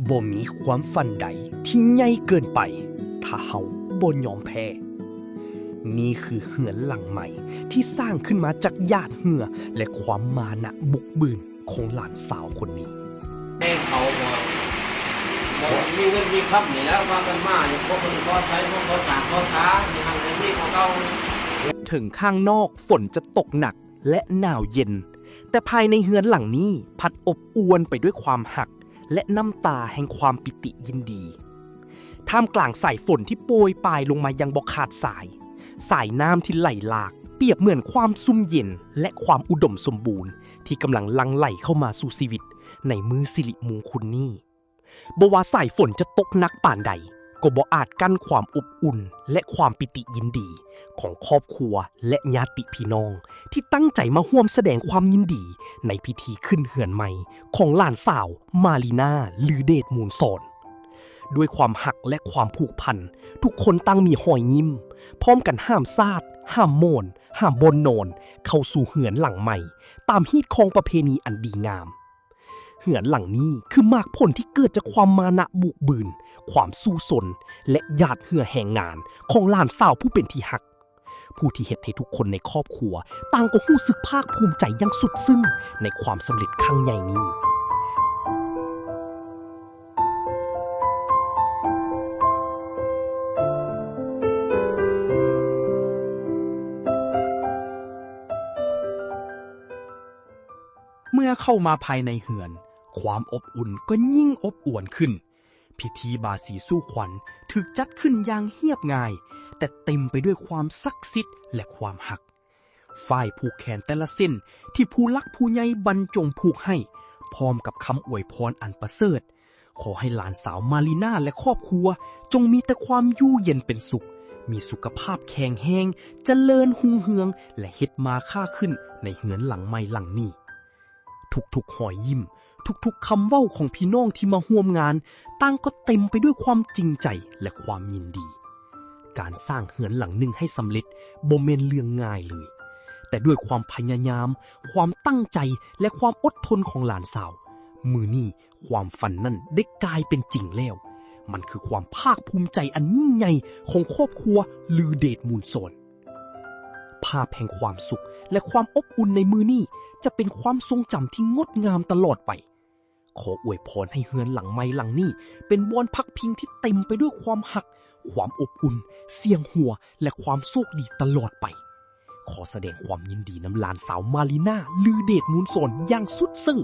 บ่มีความฝันใดที่ใหญ่เกินไปถ้าเฮาบ่ยอมแพ้นี่คือเหือนหลังใหม่ที่สร้างขึ้นมาจากหยาดเหงื่อและความมานะบุกบืนของหลานสาวคนนี้แม่เขาบ่มีเงินมีคำนี่แล้วว่ากันมาเนี่ยพวกคนขอใช้พวกขอสาขอสามีทางในที่ของเขาถึงข้างนอกฝนจะตกหนักและหนาวเย็นแต่ภายในเฮือนหลังนี้พัดอบอวลไปด้วยความหักและน้ำตาแห่งความปิติยินดีท่ามกลางสายฝนที่โปรยปลายลงมายังบ่ขาดสายน้ำที่ไหลหลากเปรียบเหมือนความซุ่มเย็นและความอุดมสมบูรณ์ที่กำลังหลั่งไหลเข้ามาสู่ชีวิตในมื้อสิริมงคลนี้บ่ว่าสายฝนจะตกหนักป่านใดก็บ่อาจกั้นความอบอุ่นและความปิติยินดีของครอบครัวและญาติพี่น้องที่ตั้งใจมาร่วมแสดงความยินดีในพิธีขึ้นเหือนใหม่ของหลานสาวมารีนาลือเดชมูลสอนด้วยความหักและความผูกพันทุกคนตั้งมีหอยยิ้มพร้อมกันห้ามซาดห้ามโมนห้ามบนโนนเข้าสู่เหือนหลังใหม่ตามฮีตของประเพณีอันดีงามเหือนหลังนี้คือมากผลที่เกิดจากความมานะบุกบืนความสู้สนและหยาดเหงื่อแห่งงานของหลานสาวผู้เป็นที่หักผู้ที่เฮ็ดให้ทุกคนในครอบครัวต่างก็รู้สึกภาคภูมิใจอย่างสุดซึ้งในความสำเร็จครั้งใหญ่นี้เมื่อเข้ามาภายในเหือนความอบอุ่นก็ยิ่งอบอวลขึ้นพิธีบาสีสู้ขวัญถูกจัดขึ้นอย่างเรียบง่ายแต่เต็มไปด้วยความศักดิ์สิทธิ์และความหักฝ่ายผูกแขนแต่ละเส้นที่ผู้ลักผู้ใหญ่บรรจงผูกให้พร้อมกับคำอวยพรอันประเสริฐขอให้หลานสาวมารีนาและครอบครัวจงมีแต่ความอยู่เย็นเป็นสุขมีสุขภาพแข็งแรงเจริญหุ่งเฮืองและเฮ็ดมาค่าขึ้นในเหือนหลังใหม่หลังนี้ทุกๆหอยยิ้มทุกๆคำเว้าของพี่น้องที่มาร่วมงานต่างก็เต็มไปด้วยความจริงใจและความยินดีการสร้างเหือนหลังหนึ่งให้สำเร็จบ่แม่นเรื่องง่ายเลยแต่ด้วยความพยายามความตั้งใจและความอดทนของหลานสาวมื้อนี้ความฝันนั้นได้กลายเป็นจริงแล้วมันคือความภาคภูมิใจอันยิ่งใหญ่ของครอบครัวลือเดชมูลสอนภาพแห่งความสุขและความอบอุ่นในมื้อนี้จะเป็นความทรงจำที่งดงามตลอดไปขออวยพรให้เฮือนหลังใหม่หลังนี้เป็นบ่อนพักพิงที่เต็มไปด้วยความหักความอบอุ่นเสียงหัวและความโชคดีตลอดไปขอแสดงความยินดีนำหลานสาวมารีนาลือเดชมูลสอนอย่างสุดซึ้ง